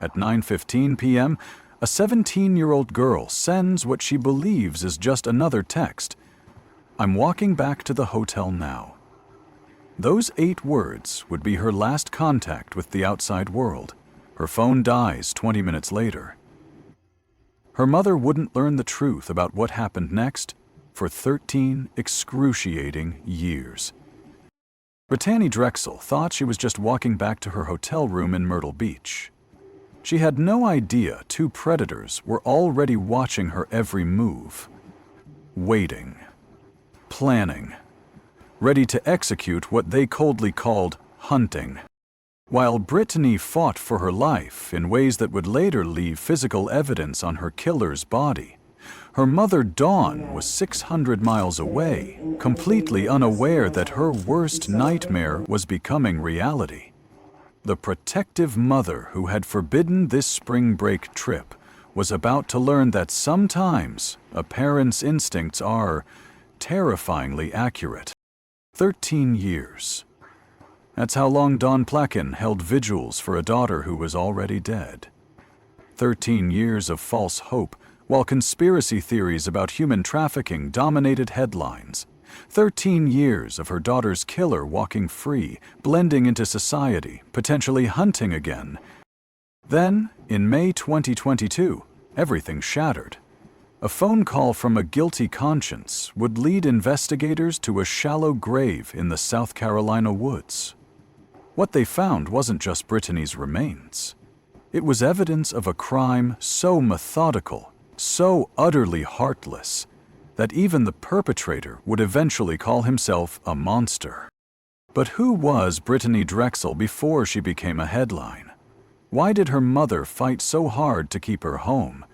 At 9:15 p.m., a 17-year-old girl sends what she believes is just another text. "I'm walking back to the hotel now." Those 8 words would be her last contact with the outside world. Her phone dies 20 minutes later. Her mother wouldn't learn the truth about what happened next for 13 excruciating years. Brittanee Drexel thought she was just walking back to her hotel room in Myrtle Beach. She had no idea 2 predators were already watching her every move, waiting, planning, ready to execute what they coldly called hunting. While Brittanee fought for her life in ways that would later leave physical evidence on her killer's body, her mother Dawn was 600 miles away, completely unaware that her worst nightmare was becoming reality. The protective mother who had forbidden this spring break trip was about to learn that sometimes a parent's instincts are terrifyingly accurate. 13 years. That's how long Dawn Plekin held vigils for a daughter who was already dead. 13 years of false hope, while conspiracy theories about human trafficking dominated headlines. 13 years of her daughter's killer walking free, blending into society, potentially hunting again. Then, in May 2022, everything shattered. A phone call from a guilty conscience would lead investigators to a shallow grave in the South Carolina woods. What they found wasn't just Brittanee's remains. It was evidence of a crime so methodical, so utterly heartless, that even the perpetrator would eventually call himself a monster. But who was Brittanee Drexel before she became a headline? Why did her mother fight so hard to keep her home?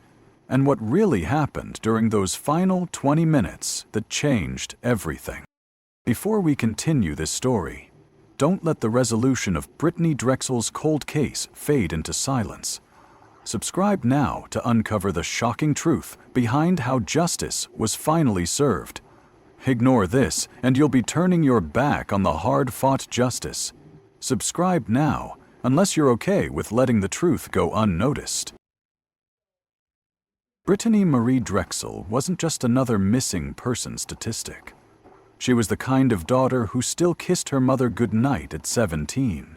And what really happened during those final 20 minutes that changed everything? Before we continue this story, don't let the resolution of Brittanee Drexel's cold case fade into silence. Subscribe now to uncover the shocking truth behind how justice was finally served. Ignore this, and you'll be turning your back on the hard-fought justice. Subscribe now, unless you're okay with letting the truth go unnoticed. Brittanee Marie Drexel wasn't just another missing person statistic. She was the kind of daughter who still kissed her mother goodnight at 17.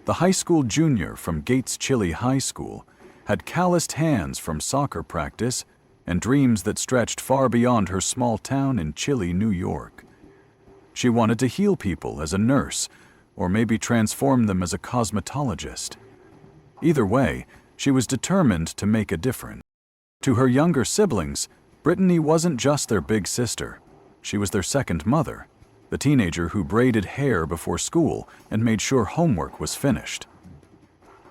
The high school junior from Gates Chili High School had calloused hands from soccer practice and dreams that stretched far beyond her small town in Chile, New York. She wanted to heal people as a nurse, or maybe transform them as a cosmetologist. Either way, she was determined to make a difference. To her younger siblings, Brittanee wasn't just their big sister. She was their second mother, the teenager who braided hair before school and made sure homework was finished.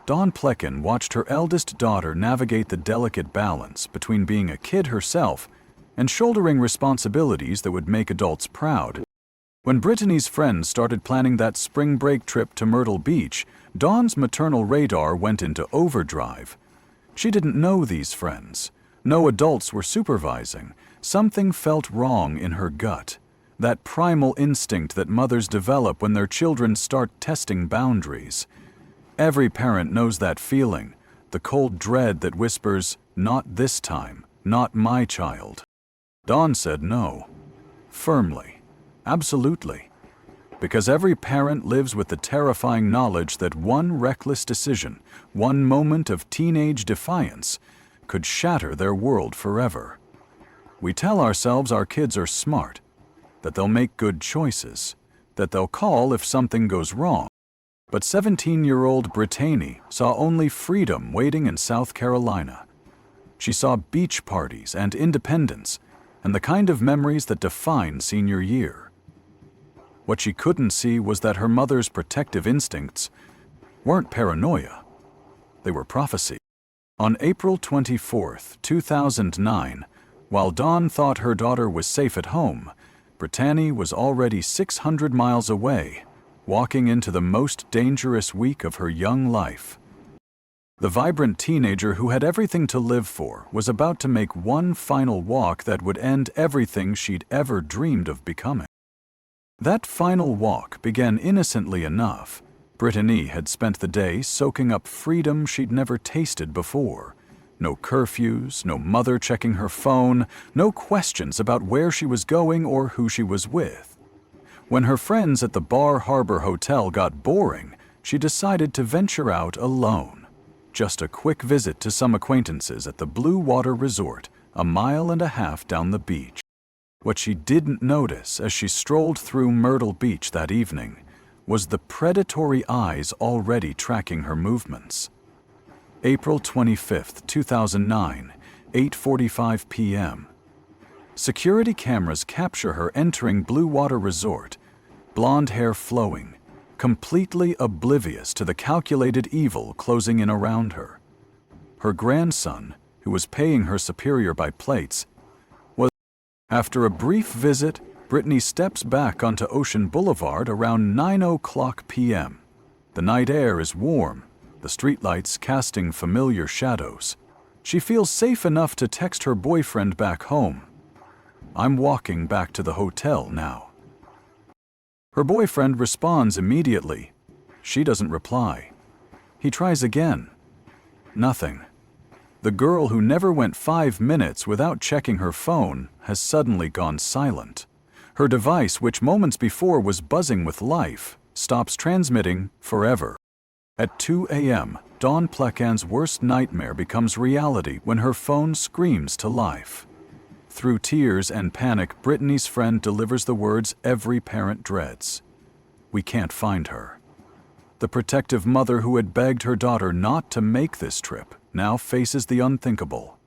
Dawn Plekin watched her eldest daughter navigate the delicate balance between being a kid herself and shouldering responsibilities that would make adults proud. When Brittanee's friends started planning that spring break trip to Myrtle Beach, Dawn's maternal radar went into overdrive. She didn't know these friends. No adults were supervising. Something felt wrong in her gut. That primal instinct that mothers develop when their children start testing boundaries. Every parent knows that feeling, the cold dread that whispers, "Not this time, not my child." Dawn said no. Firmly. Absolutely. Because every parent lives with the terrifying knowledge that one reckless decision, one moment of teenage defiance, could shatter their world forever. We tell ourselves our kids are smart, that they'll make good choices, that they'll call if something goes wrong. But 17-year-old Brittanee saw only freedom waiting in South Carolina. She saw beach parties and independence, and the kind of memories that define senior year. What she couldn't see was that her mother's protective instincts weren't paranoia. They were prophecy. On April 24, 2009, while Dawn thought her daughter was safe at home, Brittanee was already 600 miles away, walking into the most dangerous week of her young life. The vibrant teenager who had everything to live for was about to make one final walk that would end everything she'd ever dreamed of becoming. That final walk began innocently enough, Brittanee had spent the day soaking up freedom she'd never tasted before. No curfews, no mother checking her phone, no questions about where she was going or who she was with. When her friends at the Bar Harbor Hotel got boring, she decided to venture out alone. Just a quick visit to some acquaintances at the Blue Water Resort, a mile and a half down the beach. What she didn't notice as she strolled through Myrtle Beach that evening was the predatory eyes already tracking her movements. April 25, 2009, 8:45 p.m. Security cameras capture her entering Blue Water Resort, blonde hair flowing, completely oblivious to the calculated evil closing in around her. Her grandson, who was paying her superior by plates, was. After a brief visit, Brittanee steps back onto Ocean Boulevard around 9:00 p.m. The night air is warm, the streetlights casting familiar shadows. She feels safe enough to text her boyfriend back home. "I'm walking back to the hotel now." Her boyfriend responds immediately. She doesn't reply. He tries again. Nothing. The girl who never went 5 minutes without checking her phone has suddenly gone silent. Her device, which moments before was buzzing with life, stops transmitting forever. At 2 a.m., Dawn Plekan's worst nightmare becomes reality when her phone screams to life. Through tears and panic, Brittanee's friend delivers the words every parent dreads. "We can't find her." The protective mother who had begged her daughter not to make this trip now faces the unthinkable.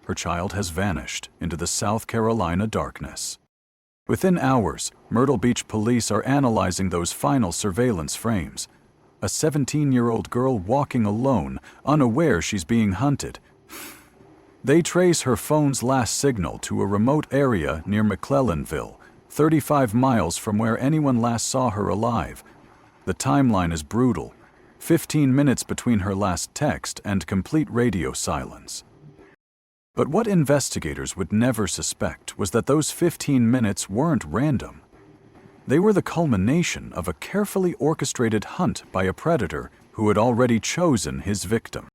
Her child has vanished into the South Carolina darkness. Within hours, Myrtle Beach police are analyzing those final surveillance frames. A 17-year-old girl walking alone, unaware she's being hunted. They trace her phone's last signal to a remote area near McClellanville, 35 miles from where anyone last saw her alive. The timeline is brutal. 15 minutes between her last text and complete radio silence. But what investigators would never suspect was that those 15 minutes weren't random. They were the culmination of a carefully orchestrated hunt by a predator who had already chosen his victim.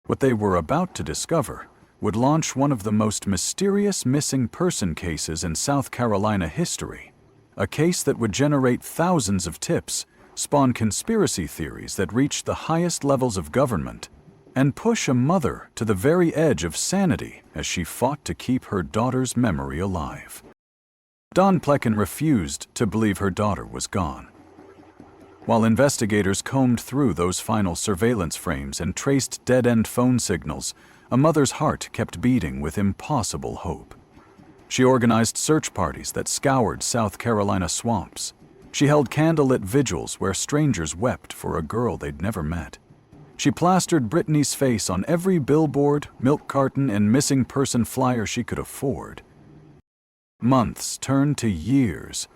What they were about to discover would launch one of the most mysterious missing person cases in South Carolina history, a case that would generate thousands of tips, spawn conspiracy theories that reached the highest levels of government, and push a mother to the very edge of sanity as she fought to keep her daughter's memory alive. Dawn Plekan refused to believe her daughter was gone. While investigators combed through those final surveillance frames and traced dead-end phone signals, a mother's heart kept beating with impossible hope. She organized search parties that scoured South Carolina swamps. She held candlelit vigils where strangers wept for a girl they'd never met. She plastered Brittanee's face on every billboard, milk carton, and missing person flyer she could afford. Months turned to years.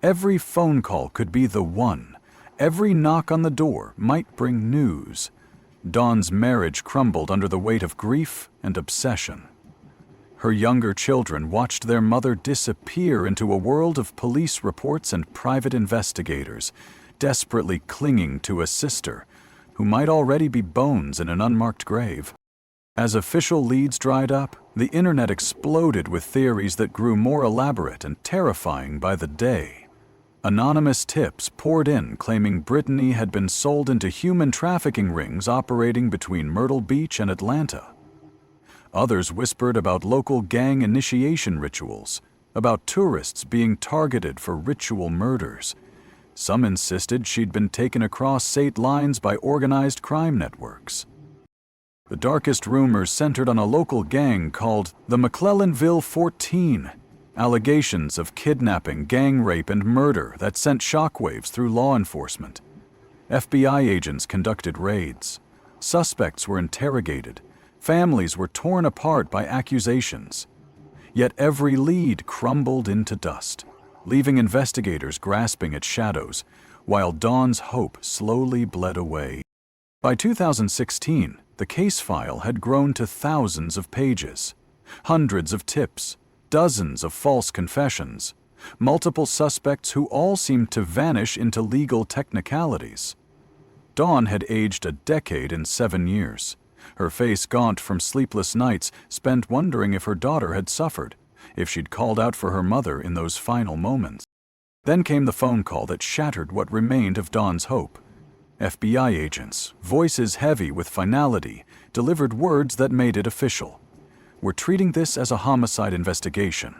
Every phone call could be the one. Every knock on the door might bring news. Dawn's marriage crumbled under the weight of grief and obsession. Her younger children watched their mother disappear into a world of police reports and private investigators, desperately clinging to a sister who might already be bones in an unmarked grave. As official leads dried up, the internet exploded with theories that grew more elaborate and terrifying by the day. Anonymous tips poured in claiming Brittanee had been sold into human trafficking rings operating between Myrtle Beach and Atlanta. Others whispered about local gang initiation rituals, about tourists being targeted for ritual murders. Some insisted she'd been taken across state lines by organized crime networks. The darkest rumors centered on a local gang called the McClellanville 14, allegations of kidnapping, gang rape, and murder that sent shockwaves through law enforcement. FBI agents conducted raids. Suspects were interrogated. Families were torn apart by accusations. Yet every lead crumbled into dust, leaving investigators grasping at shadows, while Dawn's hope slowly bled away. By 2016, the case file had grown to thousands of pages, hundreds of tips, dozens of false confessions, multiple suspects who all seemed to vanish into legal technicalities. Dawn had aged a decade in 7 years, her face gaunt from sleepless nights spent wondering if her daughter had suffered, if she'd called out for her mother in those final moments. Then came the phone call that shattered what remained of Dawn's hope. FBI agents, voices heavy with finality, delivered words that made it official. "We're treating this as a homicide investigation."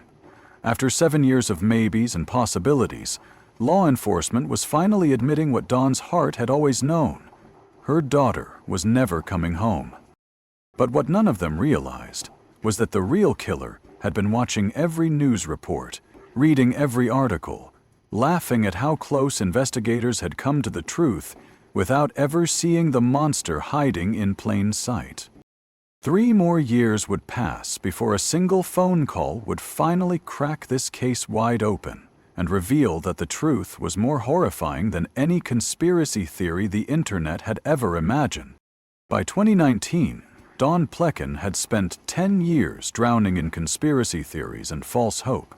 After 7 years of maybes and possibilities, law enforcement was finally admitting what Dawn's heart had always known. Her daughter was never coming home. But what none of them realized was that the real killer had been watching every news report, reading every article, laughing at how close investigators had come to the truth without ever seeing the monster hiding in plain sight. 3 more years would pass before a single phone call would finally crack this case wide open and reveal that the truth was more horrifying than any conspiracy theory the internet had ever imagined. By 2019, Dawn Plecken had spent 10 years drowning in conspiracy theories and false hope.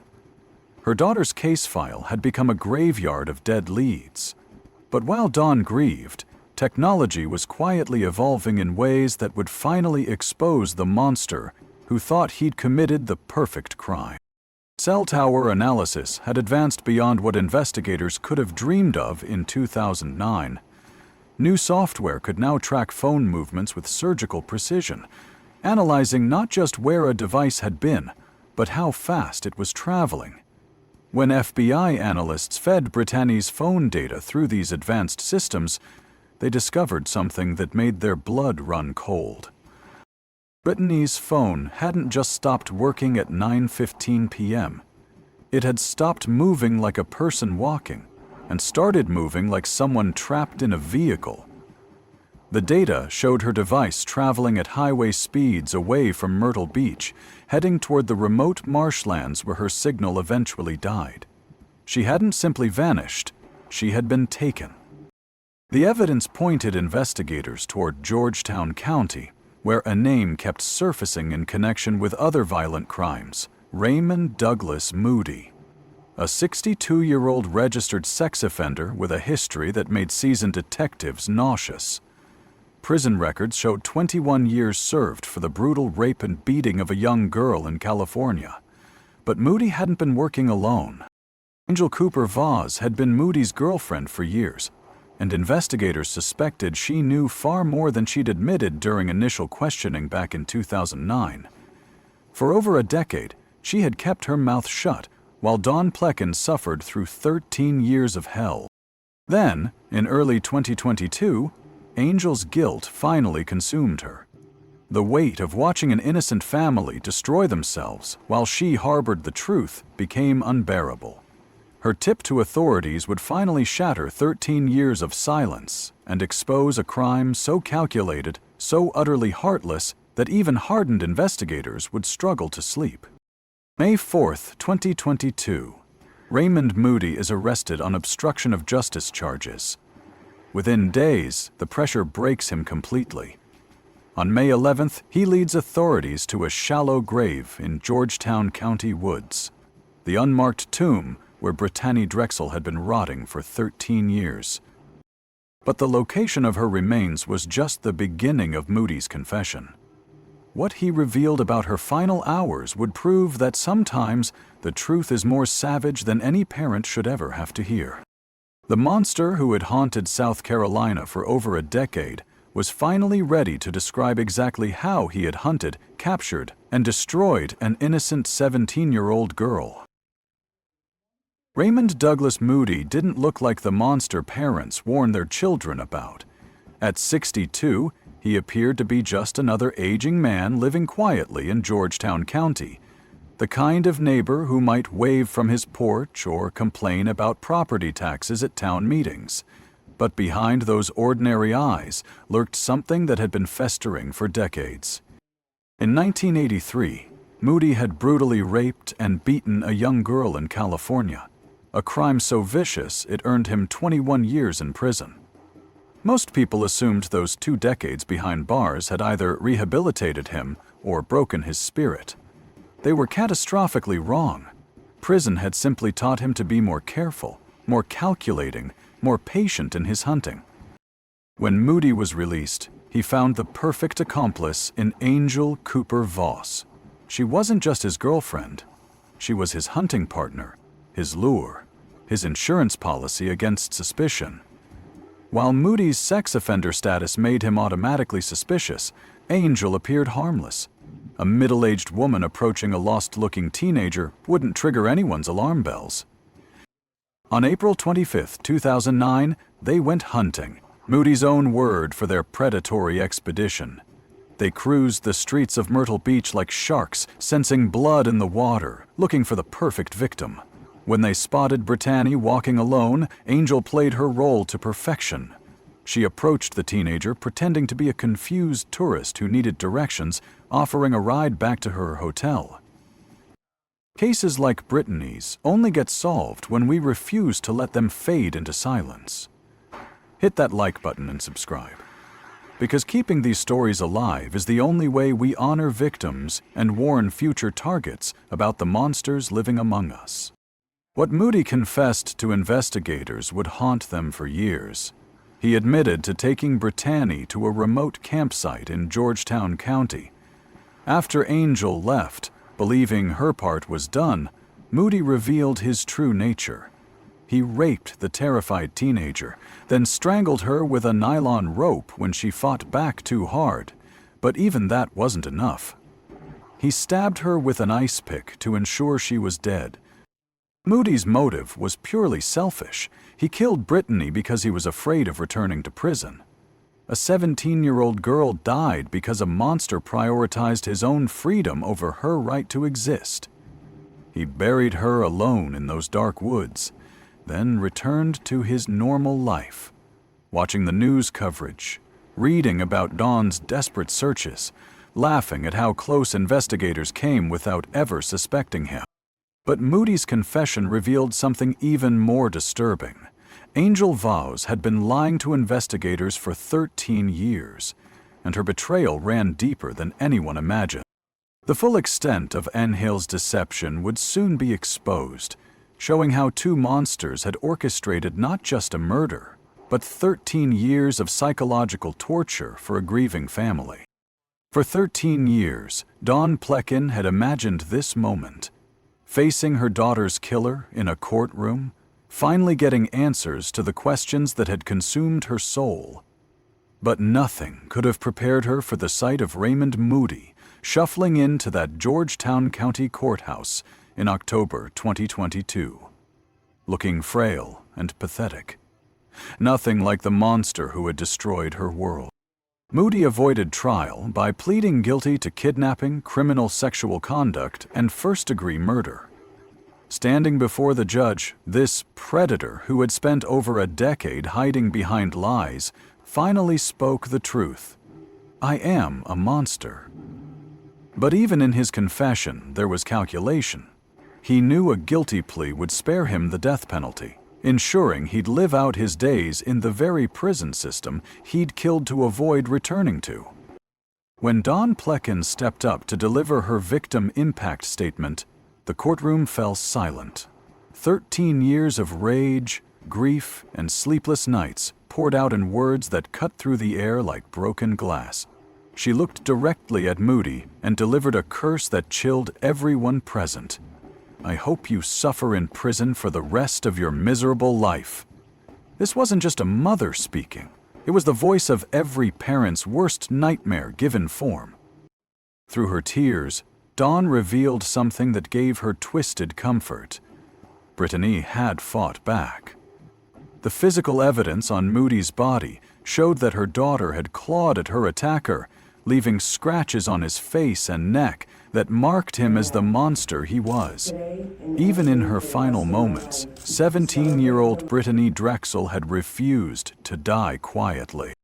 Her daughter's case file had become a graveyard of dead leads. But while Dawn grieved, technology was quietly evolving in ways that would finally expose the monster who thought he'd committed the perfect crime. Cell tower analysis had advanced beyond what investigators could have dreamed of in 2009. New software could now track phone movements with surgical precision, analyzing not just where a device had been, but how fast it was traveling. When FBI analysts fed Brittanee's phone data through these advanced systems, they discovered something that made their blood run cold. Brittanee's phone hadn't just stopped working at 9:15 p.m. It had stopped moving like a person walking and started moving like someone trapped in a vehicle. The data showed her device traveling at highway speeds away from Myrtle Beach, heading toward the remote marshlands where her signal eventually died. She hadn't simply vanished, she had been taken. The evidence pointed investigators toward Georgetown County, where a name kept surfacing in connection with other violent crimes: Raymond Douglas Moody. A 62-year-old registered sex offender with a history that made seasoned detectives nauseous. Prison records showed 21 years served for the brutal rape and beating of a young girl in California. But Moody hadn't been working alone. Angel Cooper Vause had been Moody's girlfriend for years, and investigators suspected she knew far more than she'd admitted during initial questioning back in 2009. For over a decade, she had kept her mouth shut, while Dawn Plecken suffered through 13 years of hell. Then, in early 2022, Angel's guilt finally consumed her. The weight of watching an innocent family destroy themselves while she harbored the truth became unbearable. Her tip to authorities would finally shatter 13 years of silence and expose a crime so calculated, so utterly heartless, that even hardened investigators would struggle to sleep. May 4th, 2022. Raymond Moody is arrested on obstruction of justice charges. Within days, the pressure breaks him completely. On May 11th, he leads authorities to a shallow grave in Georgetown County woods, the unmarked tomb where Brittanee Drexel had been rotting for 13 years. But the location of her remains was just the beginning of Moody's confession. What he revealed about her final hours would prove that sometimes the truth is more savage than any parent should ever have to hear. The monster who had haunted South Carolina for over a decade was finally ready to describe exactly how he had hunted, captured, and destroyed an innocent 17-year-old girl. Raymond Douglas Moody didn't look like the monster parents warned their children about. At 62, he appeared to be just another aging man living quietly in Georgetown County, the kind of neighbor who might wave from his porch or complain about property taxes at town meetings. But behind those ordinary eyes lurked something that had been festering for decades. In 1983, Moody had brutally raped and beaten a young girl in California, a crime so vicious it earned him 21 years in prison. Most people assumed those 2 decades behind bars had either rehabilitated him or broken his spirit. They were catastrophically wrong. Prison had simply taught him to be more careful, more calculating, more patient in his hunting. When Moody was released, he found the perfect accomplice in Angel Cooper Vause. She wasn't just his girlfriend. She was his hunting partner, his lure, his insurance policy against suspicion. While Moody's sex offender status made him automatically suspicious, Angel appeared harmless. A middle-aged woman approaching a lost-looking teenager wouldn't trigger anyone's alarm bells. On April 25, 2009, they went hunting, Moody's own word for their predatory expedition. They cruised the streets of Myrtle Beach like sharks, sensing blood in the water, looking for the perfect victim. When they spotted Brittanee walking alone, Angel played her role to perfection. She approached the teenager, pretending to be a confused tourist who needed directions, offering a ride back to her hotel. Cases like Brittanee's only get solved when we refuse to let them fade into silence. Hit that like button and subscribe. Because keeping these stories alive is the only way we honor victims and warn future targets about the monsters living among us. What Moody confessed to investigators would haunt them for years. He admitted to taking Brittanee to a remote campsite in Georgetown County. After Angel left, believing her part was done, Moody revealed his true nature. He raped the terrified teenager, then strangled her with a nylon rope when she fought back too hard. But even that wasn't enough. He stabbed her with an ice pick to ensure she was dead. Moody's motive was purely selfish. He killed Brittanee because he was afraid of returning to prison. A 17-year-old girl died because a monster prioritized his own freedom over her right to exist. He buried her alone in those dark woods, then returned to his normal life, watching the news coverage, reading about Dawn's desperate searches, laughing at how close investigators came without ever suspecting him. But Moody's confession revealed something even more disturbing. Angel Vause had been lying to investigators for 13 years, and her betrayal ran deeper than anyone imagined. The full extent of Angel's deception would soon be exposed, showing how two monsters had orchestrated not just a murder, but 13 years of psychological torture for a grieving family. For 13 years, Dawn Plekin had imagined this moment, facing her daughter's killer in a courtroom, finally getting answers to the questions that had consumed her soul. But nothing could have prepared her for the sight of Raymond Moody shuffling into that Georgetown County courthouse in October 2022, looking frail and pathetic. Nothing like the monster who had destroyed her world. Moody avoided trial by pleading guilty to kidnapping, criminal sexual conduct, and first-degree murder. Standing before the judge, this predator who had spent over a decade hiding behind lies finally spoke the truth. "I am a monster." But even in his confession, there was calculation. He knew a guilty plea would spare him the death penalty, ensuring he'd live out his days in the very prison system he'd killed to avoid returning to. When Dawn Plekin stepped up to deliver her victim impact statement, the courtroom fell silent. 13 years of rage, grief, and sleepless nights poured out in words that cut through the air like broken glass. She looked directly at Moody and delivered a curse that chilled everyone present. "I hope you suffer in prison for the rest of your miserable life." This wasn't just a mother speaking. It was the voice of every parent's worst nightmare given form. Through her tears, Dawn revealed something that gave her twisted comfort. Brittanee had fought back. The physical evidence on Moody's body showed that her daughter had clawed at her attacker, leaving scratches on his face and neck that marked him as the monster he was. Even in her final moments, 17-year-old Brittanee Drexel had refused to die quietly.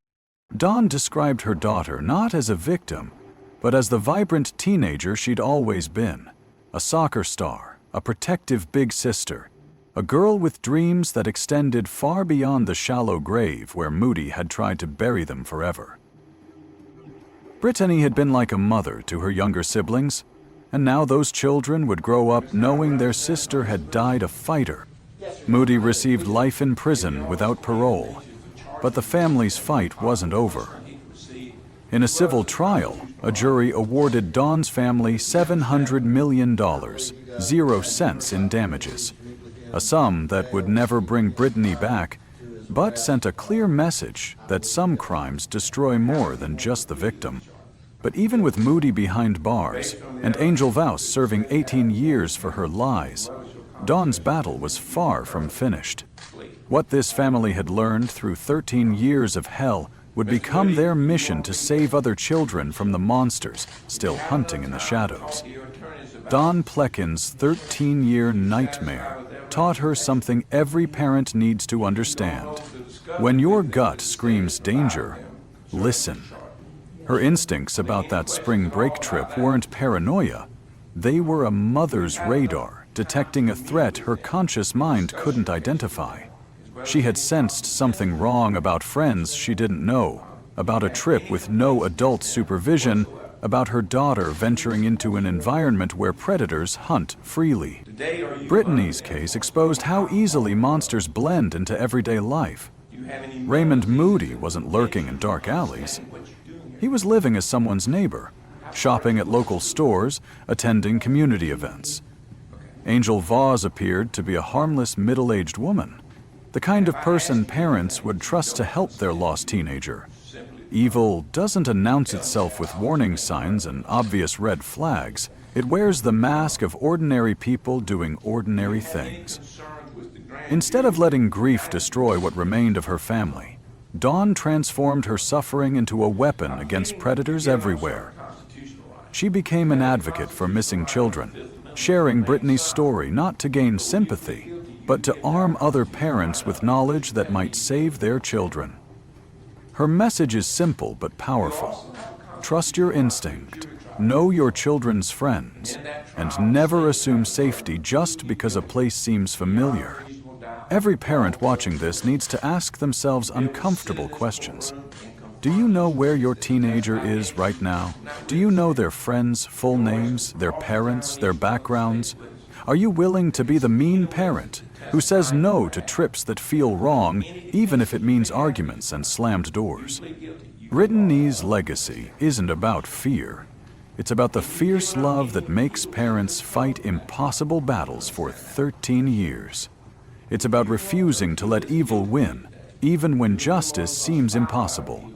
Dawn described her daughter not as a victim, but as the vibrant teenager she'd always been, a soccer star, a protective big sister, a girl with dreams that extended far beyond the shallow grave where Moody had tried to bury them forever. Brittanee had been like a mother to her younger siblings, and now those children would grow up knowing their sister had died a fighter. Moody received life in prison without parole. But the family's fight wasn't over. In a civil trial, a jury awarded Dawn's family $700 million, 0 cents in damages. A sum that would never bring Brittanee back, but sent a clear message that some crimes destroy more than just the victim. But even with Moody behind bars and Angel Vause serving 18 years for her lies, Dawn's battle was far from finished. What this family had learned through 13 years of hell would become their mission to save other children from the monsters still hunting in the shadows. Dawn Plekhan's 13-year nightmare taught her something every parent needs to understand. When your gut screams danger, listen. Her instincts about that spring break trip weren't paranoia. They were a mother's radar, detecting a threat her conscious mind couldn't identify. She had sensed something wrong about friends she didn't know, about a trip with no adult supervision, about her daughter venturing into an environment where predators hunt freely. Brittanee's case exposed how easily monsters blend into everyday life. Raymond Moody wasn't lurking in dark alleys. He was living as someone's neighbor, shopping at local stores, attending community events. Angel Vause appeared to be a harmless middle-aged woman, the kind of person parents would trust to help their lost teenager. Evil doesn't announce itself with warning signs and obvious red flags. It wears the mask of ordinary people doing ordinary things. Instead of letting grief destroy what remained of her family, Dawn transformed her suffering into a weapon against predators everywhere. She became an advocate for missing children, sharing Brittanee's story not to gain sympathy, but to arm other parents with knowledge that might save their children. Her message is simple but powerful. Trust your instinct, know your children's friends, and never assume safety just because a place seems familiar. Every parent watching this needs to ask themselves uncomfortable questions. Do you know where your teenager is right now? Do you know their friends' full names, their parents, their backgrounds? Are you willing to be the mean parent who says no to trips that feel wrong, even if it means arguments and slammed doors? Brittanee's legacy isn't about fear. It's about the fierce love that makes parents fight impossible battles for 13 years. It's about refusing to let evil win, even when justice seems impossible.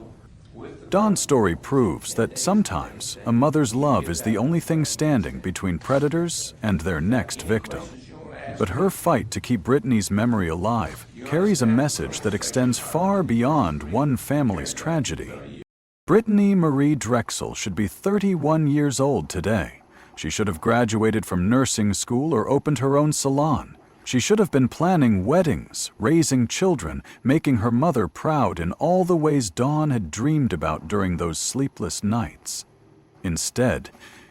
Dawn's story proves that sometimes a mother's love is the only thing standing between predators and their next victim. But her fight to keep Brittanee's memory alive carries a message that extends far beyond one family's tragedy. Brittanee Marie Drexel should be 31 years old today. She should have graduated from nursing school or opened her own salon. She should have been planning weddings, raising children, making her mother proud in all the ways Dawn had dreamed about during those sleepless nights. Instead,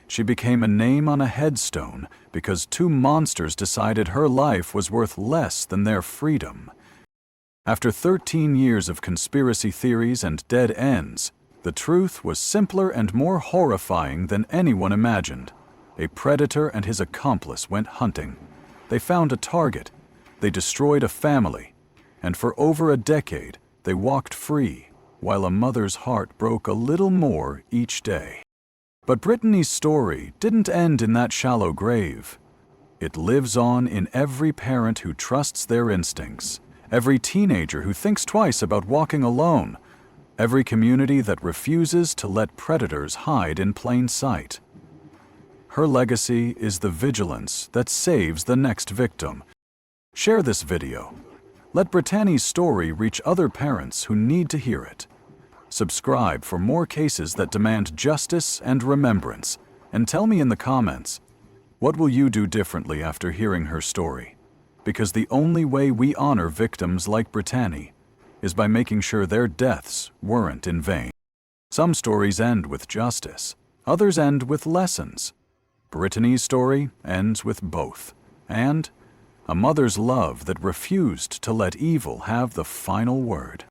she became a name on a headstone because two monsters decided her life was worth less than their freedom. After 13 years of conspiracy theories and dead ends, the truth was simpler and more horrifying than anyone imagined. A predator and his accomplice went hunting. They found a target, they destroyed a family, and for over a decade they walked free, while a mother's heart broke a little more each day. But Brittanee's story didn't end in that shallow grave. It lives on in every parent who trusts their instincts, every teenager who thinks twice about walking alone, every community that refuses to let predators hide in plain sight. Her legacy is the vigilance that saves the next victim. Share this video. Let Brittanee's story reach other parents who need to hear it. Subscribe for more cases that demand justice and remembrance. And tell me in the comments, what will you do differently after hearing her story? Because the only way we honor victims like Brittanee is by making sure their deaths weren't in vain. Some stories end with justice. Others end with lessons. Brittanee's story ends with both, and a mother's love that refused to let evil have the final word.